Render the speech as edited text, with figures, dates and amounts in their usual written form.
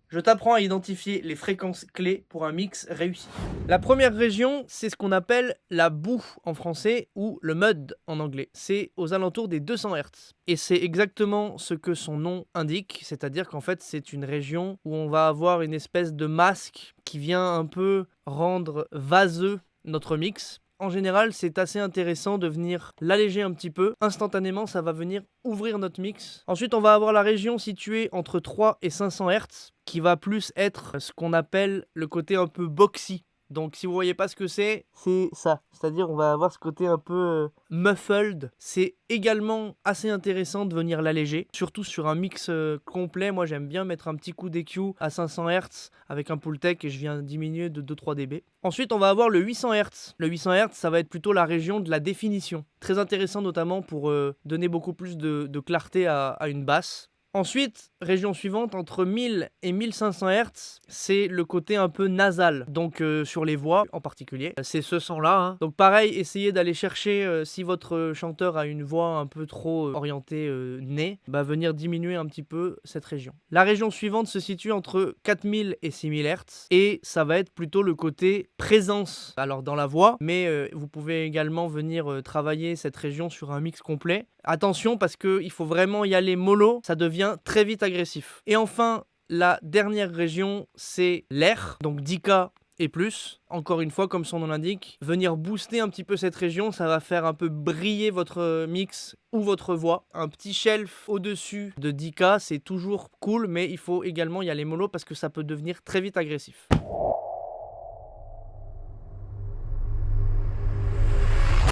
Je t'apprends à identifier les fréquences clés pour un mix réussi. La première région, c'est ce qu'on appelle la boue en français ou le mud en anglais. C'est aux alentours des 200 Hz. Et c'est exactement ce que son nom indique, c'est-à-dire qu'en fait c'est une région où on va avoir une espèce de masque qui vient un peu rendre vaseux notre mix. En général, c'est assez intéressant de venir l'alléger un petit peu. Instantanément, ça va venir ouvrir notre mix. Ensuite, on va avoir la région située entre 3 et 500 Hz, qui va plus être ce qu'on appelle le côté un peu boxy. Donc si vous voyez pas ce que c'est ça. C'est-à-dire on va avoir ce côté un peu muffled. C'est également assez intéressant de venir l'alléger, surtout sur un mix complet. Moi j'aime bien mettre un petit coup d'EQ à 500 Hz avec un Pultec et je viens diminuer de 2-3 dB. Ensuite on va avoir le 800 Hz. Le 800 Hz ça va être plutôt la région de la définition. Très intéressant notamment pour donner beaucoup plus de clarté à une basse. Ensuite, région suivante, entre 1000 et 1500 Hz, c'est le côté un peu nasal, donc sur les voix en particulier. C'est ce son-là. Hein. Donc pareil, essayez d'aller chercher, si votre chanteur a une voix un peu trop orientée nez, venir diminuer un petit peu cette région. La région suivante se situe entre 4000 et 6000 Hz, et ça va être plutôt le côté présence, alors dans la voix, mais vous pouvez également venir travailler cette région sur un mix complet. Attention parce qu'il faut vraiment y aller mollo, ça devient très vite agressif. Et enfin, la dernière région, c'est l'air, donc 10K et plus. Encore une fois, comme son nom l'indique, venir booster un petit peu cette région, ça va faire un peu briller votre mix ou votre voix. Un petit shelf au-dessus de 10K, c'est toujours cool, mais il faut également y aller mollo parce que ça peut devenir très vite agressif.